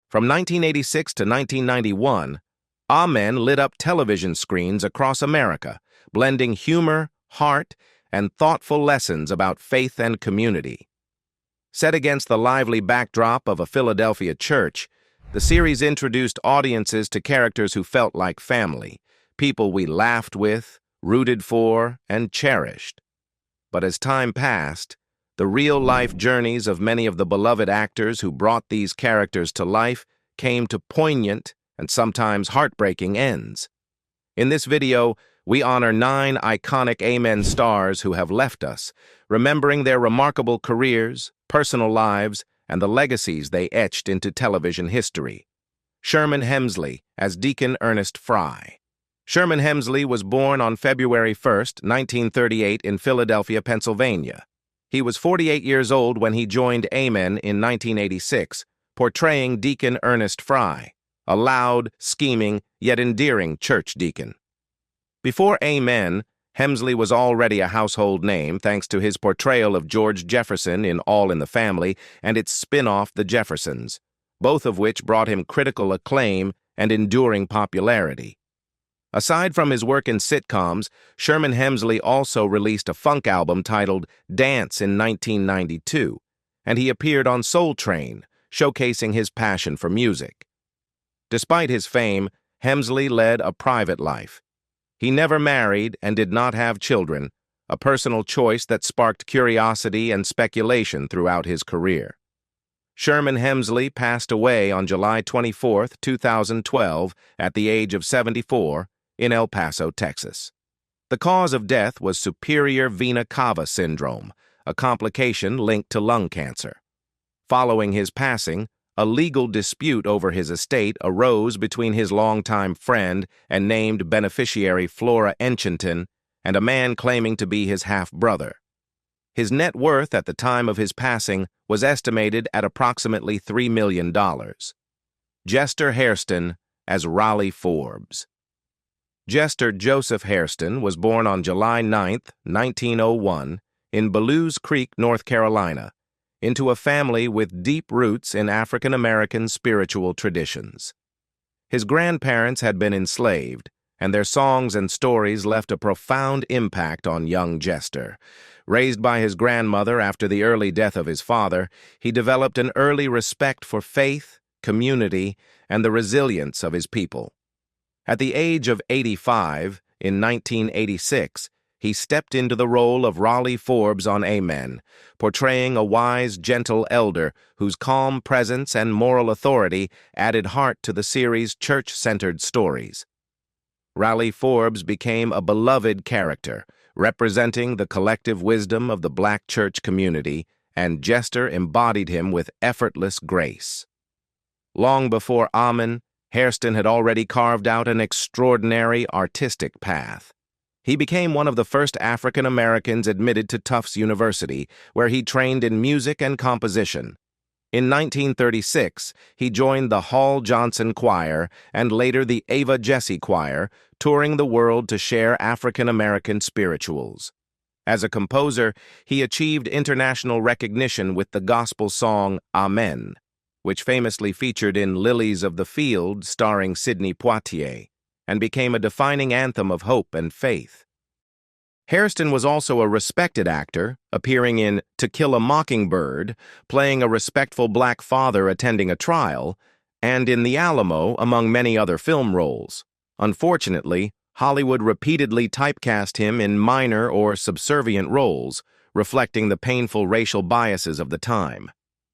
From 1986 to 1991, Amen lit up television screens across America, blending humor, heart, and thoughtful lessons about faith and community. Set against the lively backdrop of a Philadelphia church, the series introduced audiences to characters who felt like family, people we laughed with, rooted for, and cherished. But as time passed, the real-life journeys of many of the beloved actors who brought these characters to life came to poignant and sometimes heartbreaking ends. In this video, we honor 9 iconic Amen stars who have left us, remembering their remarkable careers, personal lives, and the legacies they etched into television history. Sherman Hemsley as Deacon Ernest Fry. Sherman Hemsley was born on February 1, 1938 in Philadelphia, Pennsylvania. He was 48 years old when he joined Amen in 1986, portraying Deacon Ernest Fry, a loud, scheming, yet endearing church deacon. Before Amen, Hemsley was already a household name thanks to his portrayal of George Jefferson in All in the Family and its spin-off The Jeffersons, both of which brought him critical acclaim and enduring popularity. Aside from his work in sitcoms, Sherman Hemsley also released a funk album titled Dance in 1992, and he appeared on Soul Train, showcasing his passion for music. Despite his fame, Hemsley led a private life. He never married and did not have children, a personal choice that sparked curiosity and speculation throughout his career. Sherman Hemsley passed away on July 24, 2012, at the age of 74, in El Paso, Texas. The cause of death was superior vena cava syndrome, a complication linked to lung cancer. Following his passing, a legal dispute over his estate arose between his longtime friend and named beneficiary Flora Enchinton and a man claiming to be his half-brother. His net worth at the time of his passing was estimated at approximately $3 million. Jester Haristen as Raleigh Forbes. Jester Joseph Haristen was born on July 9, 1901, in Belews Creek, North Carolina, into a family with deep roots in African-American spiritual traditions. His grandparents had been enslaved, and their songs and stories left a profound impact on young Jester. Raised by his grandmother after the early death of his father, he developed an early respect for faith, community, and the resilience of his people. At the age of 85, in 1986, he stepped into the role of Raleigh Forbes on Amen, portraying a wise, gentle elder whose calm presence and moral authority added heart to the series' church-centered stories. Raleigh Forbes became a beloved character, representing the collective wisdom of the Black church community, and Jester embodied him with effortless grace. Long before Amen, Haristen had already carved out an extraordinary artistic path. He became one of the first African Americans admitted to Tufts University, where he trained in music and composition. In 1936, he joined the Hall Johnson Choir and later the Ava Jesse Choir, touring the world to share African American spirituals. As a composer, he achieved international recognition with the gospel song Amen, which famously featured in Lilies of the Field starring Sidney Poitier, and became a defining anthem of hope and faith. Haristen was also a respected actor, appearing in To Kill a Mockingbird, playing a respectful Black father attending a trial, and in The Alamo, among many other film roles. Unfortunately, Hollywood repeatedly typecast him in minor or subservient roles, reflecting the painful racial biases of the time.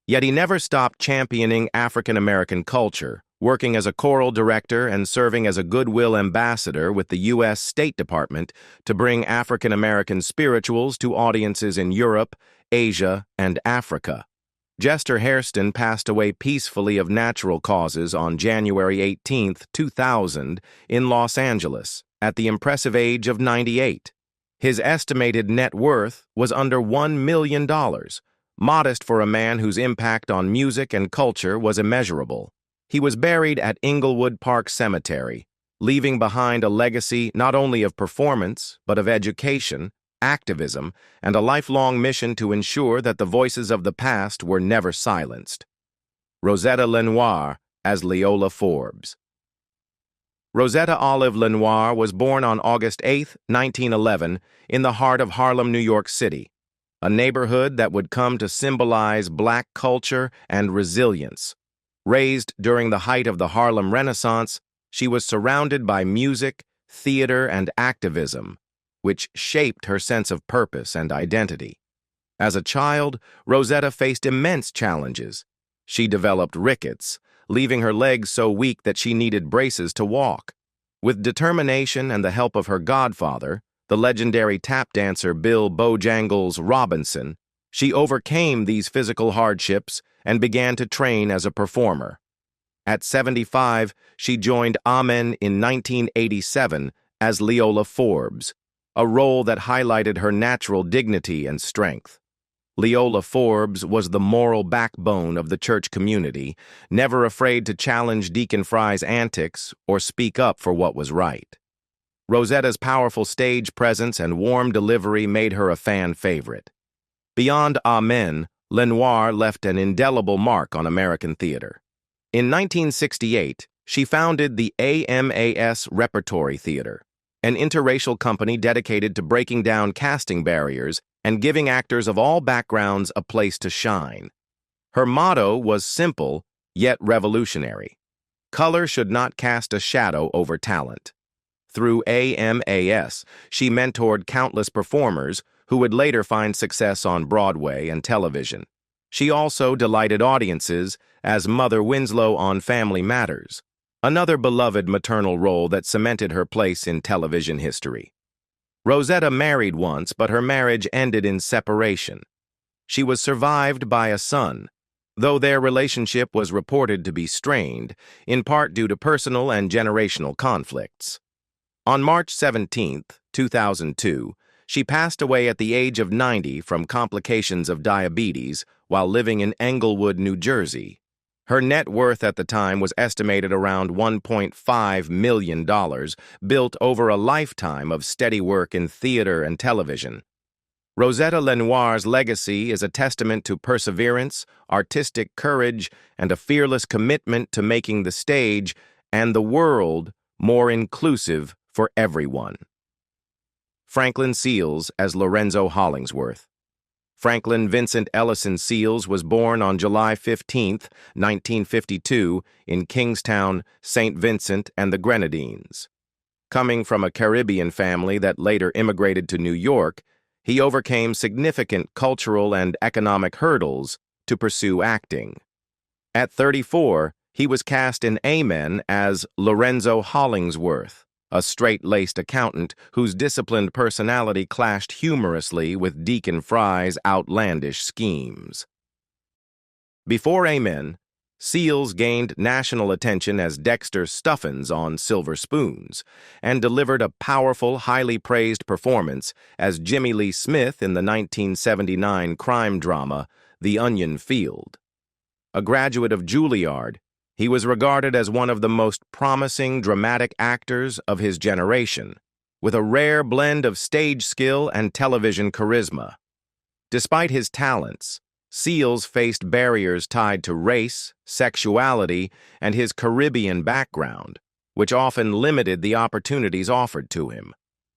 Yet he never stopped championing African American culture, working as a choral director and serving as a goodwill ambassador with the U.S. State Department to bring African American spirituals to audiences in Europe, Asia, and Africa. Jester Haristen passed away peacefully of natural causes on January 18, 2000, in Los Angeles, at the impressive age of 98. His estimated net worth was under $1 million, modest for a man whose impact on music and culture was immeasurable. He was buried at Inglewood Park Cemetery, leaving behind a legacy not only of performance, but of education, activism, and a lifelong mission to ensure that the voices of the past were never silenced. Rosetta Lenoir as Leola Forbes. Rosetta Olive Lenoir was born on August 8, 1911, in the heart of Harlem, New York City, a neighborhood that would come to symbolize Black culture and resilience. Raised during the height of the Harlem Renaissance, she was surrounded by music, theater, and activism, which shaped her sense of purpose and identity. As a child, Rosetta faced immense challenges. She developed rickets, leaving her legs so weak that she needed braces to walk. With determination and the help of her godfather, the legendary tap dancer Bill Bojangles Robinson, she overcame these physical hardships and began to train as a performer. At 75, she joined Amen in 1987 as Leola Forbes, a role that highlighted her natural dignity and strength. Leola Forbes was the moral backbone of the church community, never afraid to challenge Deacon Fry's antics or speak up for what was right. Rosetta's powerful stage presence and warm delivery made her a fan favorite. Beyond Amen, Lenoir left an indelible mark on American theater. In 1968, she founded the AMAS Repertory Theater, an interracial company dedicated to breaking down casting barriers and giving actors of all backgrounds a place to shine. Her motto was simple, yet revolutionary. Color should not cast a shadow over talent. Through AMAS, she mentored countless performers who would later find success on Broadway and television. She also delighted audiences as Mother Winslow on Family Matters, another beloved maternal role that cemented her place in television history. Rosetta married once, but her marriage ended in separation. She was survived by a son, though their relationship was reported to be strained, in part due to personal and generational conflicts. On March 17, 2002, she passed away at the age of 90 from complications of diabetes while living in Englewood, New Jersey. Her net worth at the time was estimated around $1.5 million, built over a lifetime of steady work in theater and television. Rosetta Lenoir's legacy is a testament to perseverance, artistic courage, and a fearless commitment to making the stage and the world more inclusive for everyone. Franklin Seals as Lorenzo Hollingsworth. Franklin Vincent Ellison Seals was born on July 15, 1952, in Kingstown, St. Vincent and the Grenadines. Coming from a Caribbean family that later immigrated to New York, he overcame significant cultural and economic hurdles to pursue acting. At 34, he was cast in Amen as Lorenzo Hollingsworth, a straight-laced accountant whose disciplined personality clashed humorously with Deacon Fry's outlandish schemes. Before Amen, Seals gained national attention as Dexter Stuffins on Silver Spoons and delivered a powerful, highly praised performance as Jimmy Lee Smith in the 1979 crime drama The Onion Field. A graduate of Juilliard, he was regarded as one of the most promising dramatic actors of his generation, with a rare blend of stage skill and television charisma. Despite his talents, Seals faced barriers tied to race, sexuality, and his Caribbean background, which often limited the opportunities offered to him.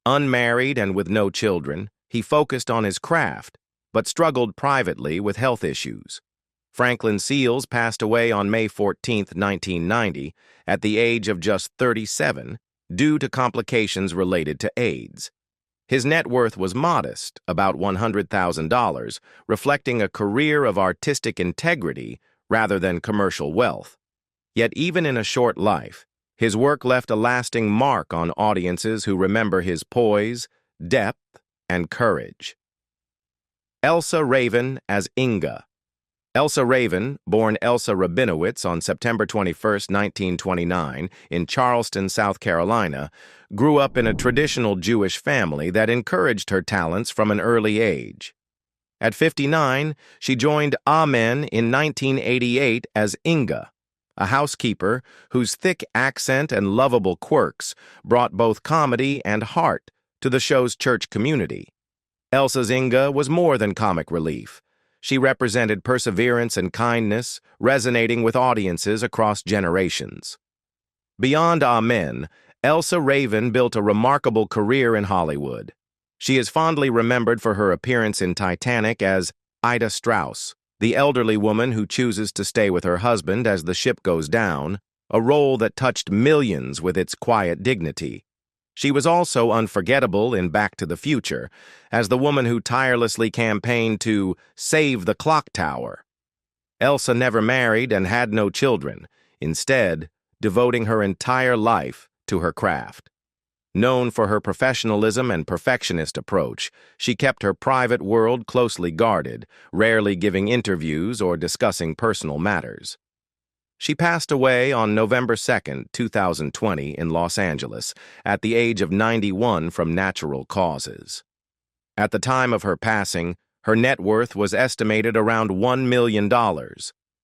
Unmarried and with no children, he focused on his craft, but struggled privately with health issues. Franklin Seals passed away on May 14, 1990, at the age of just 37, due to complications related to AIDS. His net worth was modest, about $100,000, reflecting a career of artistic integrity rather than commercial wealth. Yet even in a short life, his work left a lasting mark on audiences who remember his poise, depth, and courage. Elsa Raven as Ingga. Elsa Raven, born Elsa Rabinowitz on September 21, 1929, in Charleston, South Carolina, grew up in a traditional Jewish family that encouraged her talents from an early age. At 59, she joined Amen in 1988 as Ingga, a housekeeper whose thick accent and lovable quirks brought both comedy and heart to the show's church community. Elsa's Ingga was more than comic relief. She represented perseverance and kindness, resonating with audiences across generations. Beyond Amen, Elsa Raven built a remarkable career in Hollywood. She is fondly remembered for her appearance in Titanic as Ida Strauss, the elderly woman who chooses to stay with her husband as the ship goes down, a role that touched millions with its quiet dignity. She was also unforgettable in Back to the Future, as the woman who tirelessly campaigned to save the clock tower. Elsa never married and had no children, instead devoting her entire life to her craft. Known for her professionalism and perfectionist approach, she kept her private world closely guarded, rarely giving interviews or discussing personal matters. She passed away on November 2, 2020 in Los Angeles at the age of 91 from natural causes. At the time of her passing, her net worth was estimated around $1 million,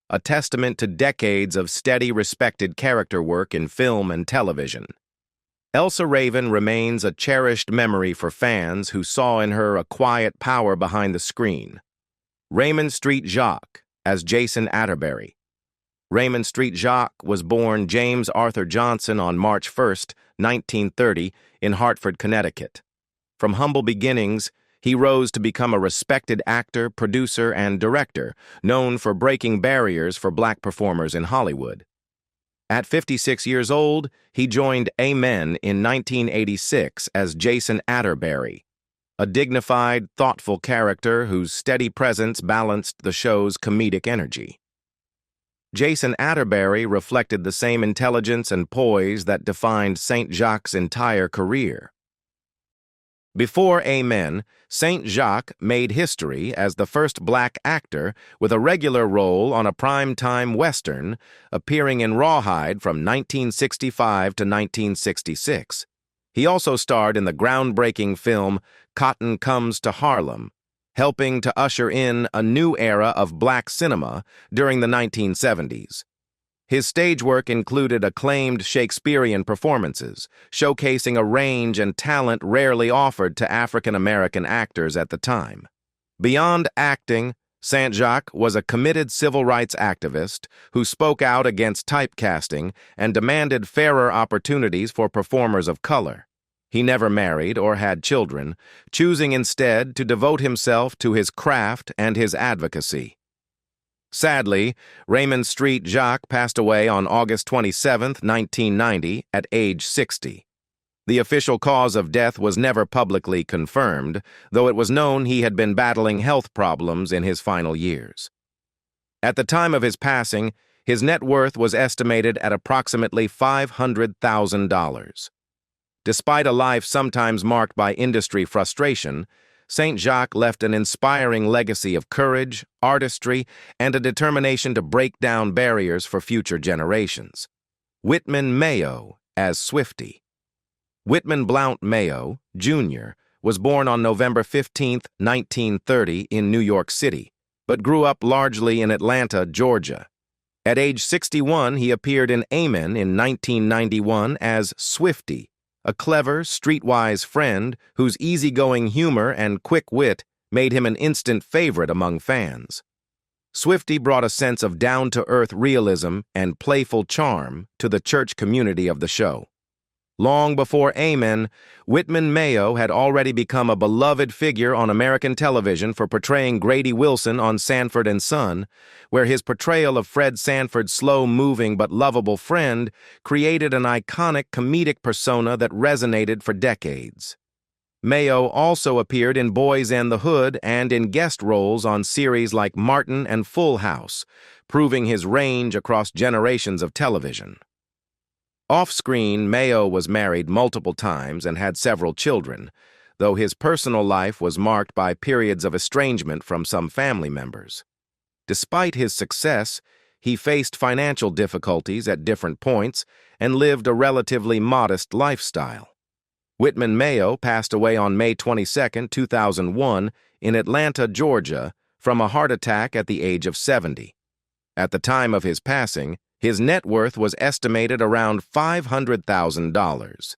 a testament to decades of steady, respected character work in film and television. Elsa Raven remains a cherished memory for fans who saw in her a quiet power behind the screen. Raymond Street Jacques as Jason Atterbury. Raymond Street Jacques was born James Arthur Johnson on March 1, 1930, in Hartford, Connecticut. From humble beginnings, he rose to become a respected actor, producer, and director, known for breaking barriers for black performers in Hollywood. At 56 years old, he joined Amen in 1986 as Jason Atterbury, a dignified, thoughtful character whose steady presence balanced the show's comedic energy. Jason Atterbury reflected the same intelligence and poise that defined St. Jacques' entire career. Before Amen, St. Jacques made history as the first black actor with a regular role on a prime-time Western, appearing in Rawhide from 1965 to 1966. He also starred in the groundbreaking film Cotton Comes to Harlem, helping to usher in a new era of black cinema during the 1970s. His stage work included acclaimed Shakespearean performances, showcasing a range and talent rarely offered to African-American actors at the time. Beyond acting, St. Jacques was a committed civil rights activist who spoke out against typecasting and demanded fairer opportunities for performers of color. He never married or had children, choosing instead to devote himself to his craft and his advocacy. Sadly, Raymond Street Jacques passed away on August 27, 1990, at age 60. The official cause of death was never publicly confirmed, though it was known he had been battling health problems in his final years. At the time of his passing, his net worth was estimated at approximately $500,000. Despite a life sometimes marked by industry frustration, St. Jacques left an inspiring legacy of courage, artistry, and a determination to break down barriers for future generations. Wittman Mayo as Swifty. Wittman Blount Mayo, Jr., was born on November 15, 1930, in New York City, but grew up largely in Atlanta, Georgia. At age 61, he appeared in Amen in 1991 as Swifty, a clever, streetwise friend whose easygoing humor and quick wit made him an instant favorite among fans. Swifty brought a sense of down-to-earth realism and playful charm to the church community of the show. Long before Amen, Wittman Mayo had already become a beloved figure on American television for portraying Grady Wilson on Sanford and Son, where his portrayal of Fred Sanford's slow-moving but lovable friend created an iconic comedic persona that resonated for decades. Mayo also appeared in Boys and the Hood and in guest roles on series like Martin and Full House, proving his range across generations of television. Off-screen, Mayo was married multiple times and had several children, though his personal life was marked by periods of estrangement from some family members. Despite his success, he faced financial difficulties at different points and lived a relatively modest lifestyle. Wittman Mayo passed away on May 22, 2001, in Atlanta, Georgia, from a heart attack at the age of 70. At the time of his passing, his net worth was estimated around $500,000.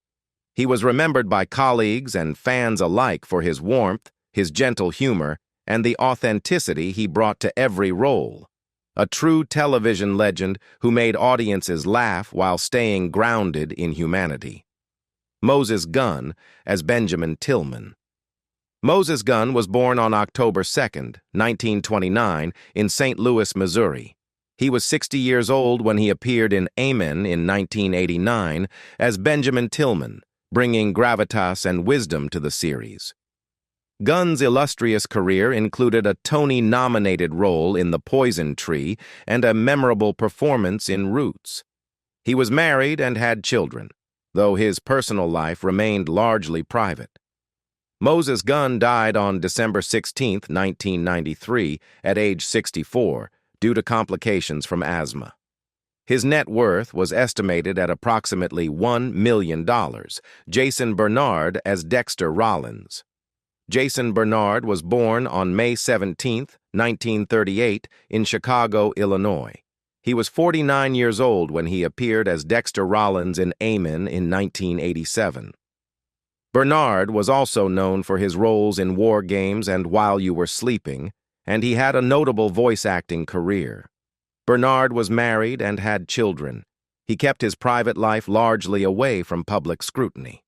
He was remembered by colleagues and fans alike for his warmth, his gentle humor, and the authenticity he brought to every role. A true television legend who made audiences laugh while staying grounded in humanity. Moses Gunn as Benjamin Tilman. Moses Gunn was born on October 2nd, 1929, in St. Louis, Missouri. He was 60 years old when he appeared in Amen in 1989 as Benjamin Tilman, bringing gravitas and wisdom to the series. Gunn's illustrious career included a Tony-nominated role in The Poison Tree and a memorable performance in Roots. He was married and had children, though his personal life remained largely private. Moses Gunn died on December 16, 1993, at age 64, due to complications from asthma. His net worth was estimated at approximately $1 million. Jason Bernard as Dexter Rollins. Jason Bernard was born on May 17, 1938, in Chicago, Illinois. He was 49 years old when he appeared as Dexter Rollins in Amen in 1987. Bernard was also known for his roles in War Games and While You Were Sleeping, and he had a notable voice acting career. Bernard was married and had children. He kept his private life largely away from public scrutiny.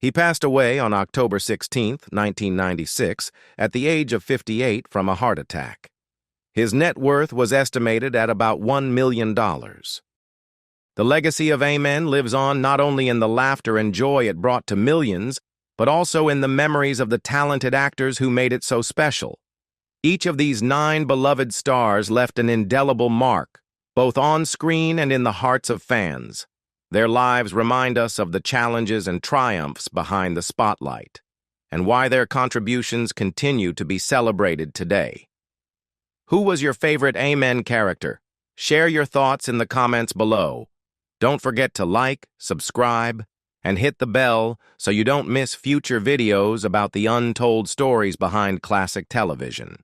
He passed away on October 16, 1996, at the age of 58 from a heart attack. His net worth was estimated at about $1 million. The legacy of Amen lives on not only in the laughter and joy it brought to millions, but also in the memories of the talented actors who made it so special. Each of these 9 beloved stars left an indelible mark, both on screen and in the hearts of fans. Their lives remind us of the challenges and triumphs behind the spotlight, and why their contributions continue to be celebrated today. Who was your favorite Amen character? Share your thoughts in the comments below. Don't forget to like, subscribe, and hit the bell so you don't miss future videos about the untold stories behind classic television.